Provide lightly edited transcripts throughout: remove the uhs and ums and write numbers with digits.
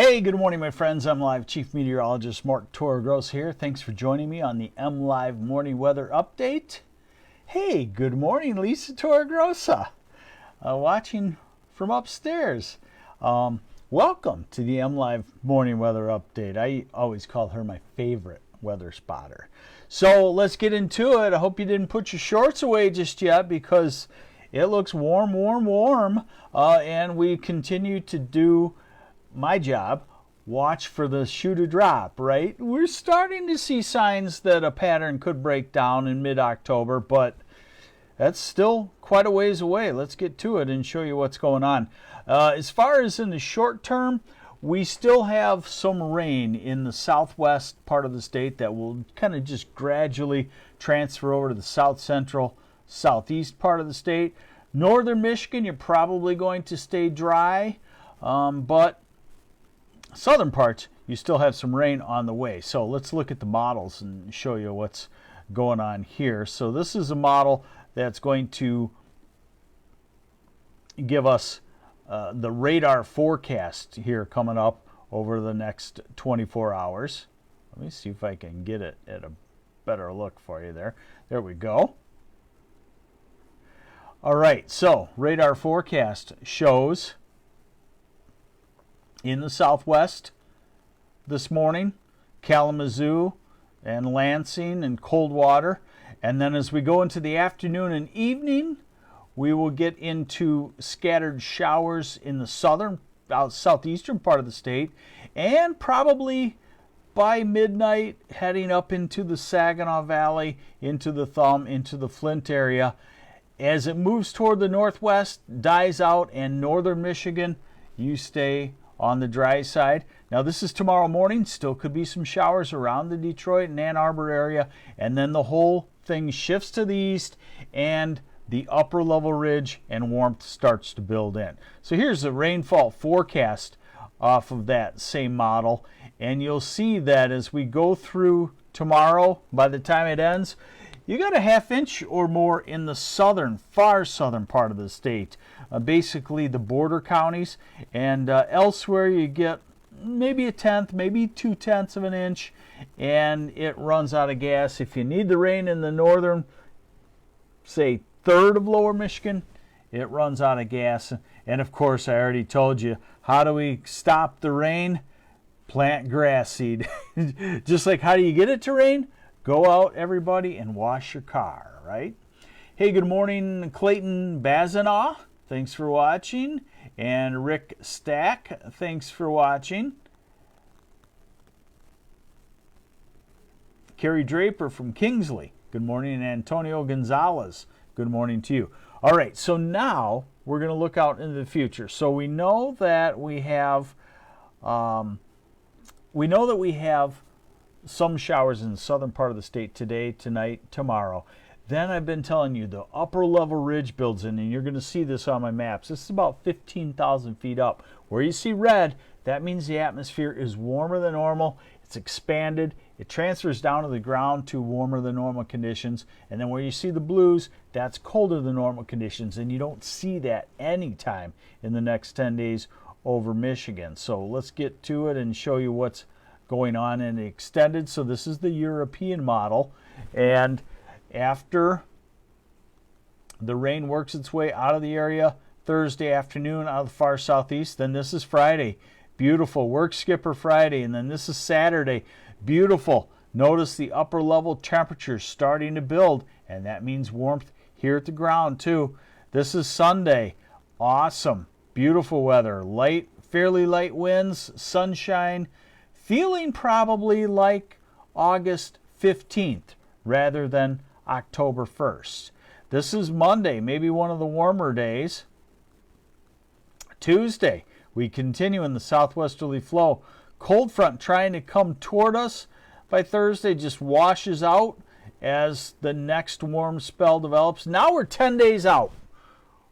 Hey, good morning, my friends. MLive Chief Meteorologist Mark Torregross here. Thanks for joining me on the MLive Morning Weather Update. Hey, good morning, Lisa Torregrossa, watching from upstairs. Welcome to the MLive Morning Weather Update. I always call her my favorite weather spotter. So let's get into it. I hope you didn't put your shorts away just yet because it looks warm, and we continue to do my job, watch for the shoe to drop, right? We're starting to see signs that a pattern could break down in mid-October, but that's still quite a ways away. Let's get to it and show you what's going on. As far as in the short term, we still have some rain in the southwest part of the state that will kind of just gradually transfer over to the south central, southeast part of the state. Northern Michigan, you're probably going to stay dry, but southern parts, you still have some rain on the way. So let's look at the models and show you what's going on here. So this is a model that's going to give us the radar forecast here coming up over the next 24 hours. Let me see if I can get it at a better look for you there. There we go. All right, so radar forecast shows in the southwest this morning, Kalamazoo and Lansing and Coldwater. And then as we go into the afternoon and evening, we will get into scattered showers in the southeastern part of the state, and probably by midnight heading up into the Saginaw Valley, into the Thumb, into the Flint area. As it moves toward the northwest, dies out, and northern Michigan, you stay on the dry side. Now this is tomorrow morning. Still could be some showers around the Detroit and Ann Arbor area, and then the whole thing shifts to the east and the upper level ridge and warmth starts to build in. So here's the rainfall forecast off of that same model, and you'll see that as we go through tomorrow, by the time it ends, you got a ½ inch or more in the far southern part of the state, basically the border counties, and elsewhere you get maybe a tenth, maybe 2/10 of an inch, and it runs out of gas. If you need the rain in the northern, say, third of lower Michigan, it runs out of gas. And of course, I already told you, how do we stop the rain? Plant grass seed. Just like how do you get it to rain? Go out, everybody, and wash your car, right? Hey, good morning, Clayton Bazanaw. Thanks for watching. And Rick Stack, thanks for watching. Carrie Draper from Kingsley, good morning. And Antonio Gonzalez, good morning to you. All right, so now we're going to look out into the future. So we know that we have some showers in the southern part of the state today, tonight, tomorrow. Then I've been telling you the upper level ridge builds in, and you're going to see this on my maps. This is about 15,000 feet up. Where you see red, that means the atmosphere is warmer than normal. It's expanded. It transfers down to the ground to warmer than normal conditions. And then where you see the blues, that's colder than normal conditions. And you don't see that anytime in the next 10 days over Michigan. So let's get to it and show you what's going on in the extended. So this is the European model, and after the rain works its way out of the area Thursday afternoon out of the far southeast, then this is Friday, beautiful work skipper Friday, and then this is Saturday, beautiful. Notice the upper level temperatures starting to build, and that means warmth here at the ground too. This is Sunday, awesome, beautiful weather, fairly light winds, sunshine, feeling probably like August 15th rather than October 1st. This is Monday, maybe one of the warmer days. Tuesday, we continue in the southwesterly flow. Cold front trying to come toward us by Thursday just washes out as the next warm spell develops. Now we're 10 days out.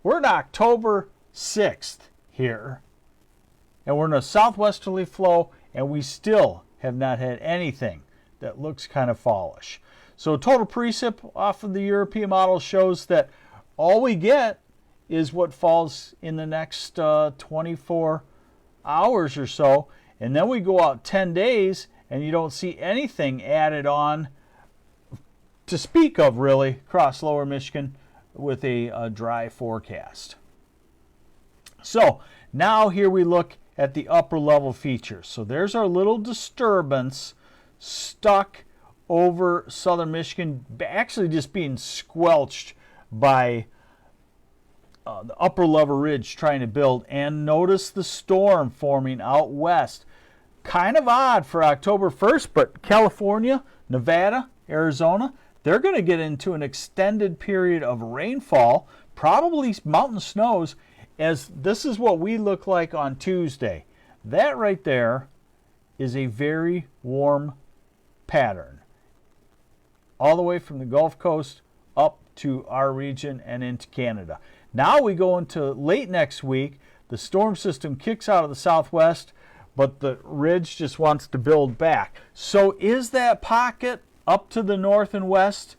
We're in October 6th here, and we're in a southwesterly flow, and we still have not had anything that looks kind of fallish. So total precip off of the European model shows that all we get is what falls in the next 24 hours or so, And then we go out 10 days and you don't see anything added on to speak of, really, across lower Michigan with a dry forecast. So now here we look at the upper level features. So there's our little disturbance stuck over southern Michigan, actually just being squelched by the upper level ridge trying to build. And notice the storm forming out west. Kind of odd for October 1st, but California, Nevada, Arizona, they're going to get into an extended period of rainfall, probably mountain snows, as this is what we look like on Tuesday. That right there is a very warm pattern, all the way from the Gulf Coast up to our region and into Canada. Now we go into late next week. The storm system kicks out of the southwest, but the ridge just wants to build back. So is that pocket up to the north and west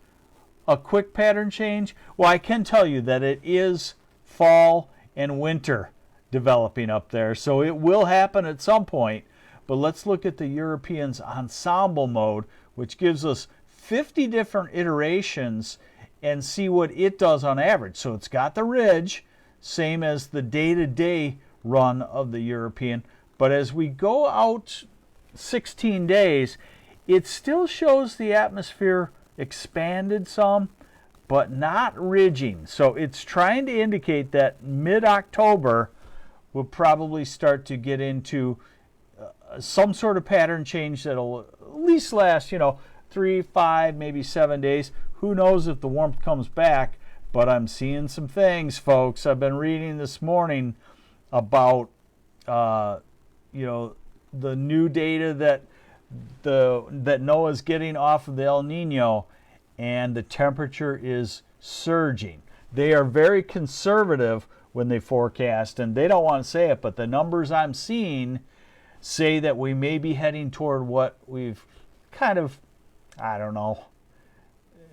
a quick pattern change? Well, I can tell you that it is fall and winter developing up there, so it will happen at some point. But let's look at the European's ensemble mode, which gives us 50 different iterations, and see what it does on average. So it's got the ridge, same as the day-to-day run of the European. But as we go out 16 days, it still shows the atmosphere expanded some, but not ridging. So it's trying to indicate that mid-October we'll probably start to get into some sort of pattern change that'll at least last, 3, 5, maybe 7 days. Who knows if the warmth comes back, but I'm seeing some things, folks. I've been reading this morning about, the new data that NOAA's getting off of the El Nino, and the temperature is surging. They are very conservative when they forecast, and they don't want to say it, but the numbers I'm seeing say that we may be heading toward what we've kind of,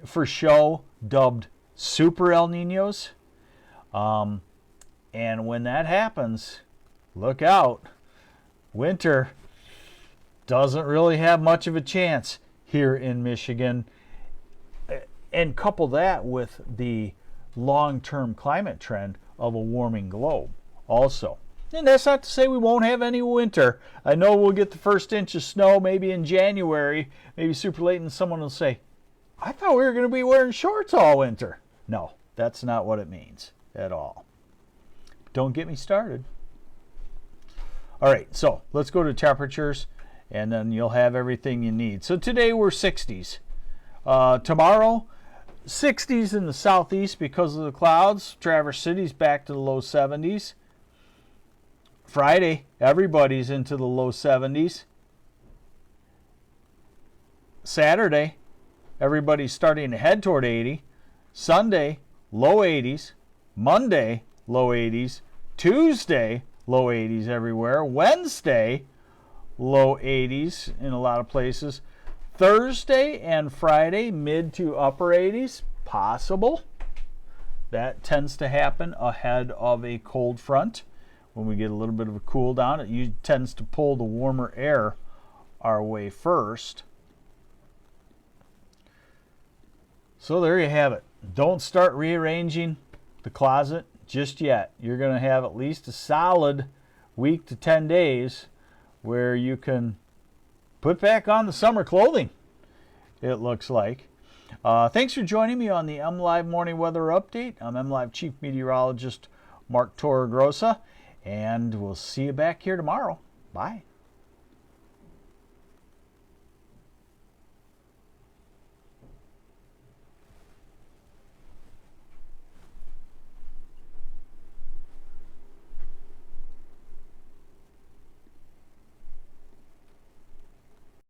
for show dubbed super El Ninos. And when that happens, look out. Winter doesn't really have much of a chance here in Michigan. And couple that with the long-term climate trend of a warming globe also. And that's not to say we won't have any winter. I know we'll get the first inch of snow maybe in January, maybe super late, and someone will say, I thought we were going to be wearing shorts all winter. No, that's not what it means at all. Don't get me started. All right, so let's go to temperatures, and then you'll have everything you need. So today we're 60s. Tomorrow, 60s in the southeast because of the clouds. Traverse City's back to the low 70s. Friday, everybody's into the low 70s. Saturday, everybody's starting to head toward 80. Sunday, low 80s. Monday, low 80s. Tuesday, low 80s everywhere. Wednesday, low 80s in a lot of places. Thursday and Friday, mid to upper 80s, possible. That tends to happen ahead of a cold front. When we get a little bit of a cool down, it tends to pull the warmer air our way first. So there you have it. Don't start rearranging the closet just yet. You're going to have at least a solid week to 10 days where you can put back on the summer clothing, it looks like. Thanks for joining me on the MLive Morning Weather Update. I'm MLive Chief Meteorologist Mark Torregrossa, and we'll see you back here tomorrow. Bye.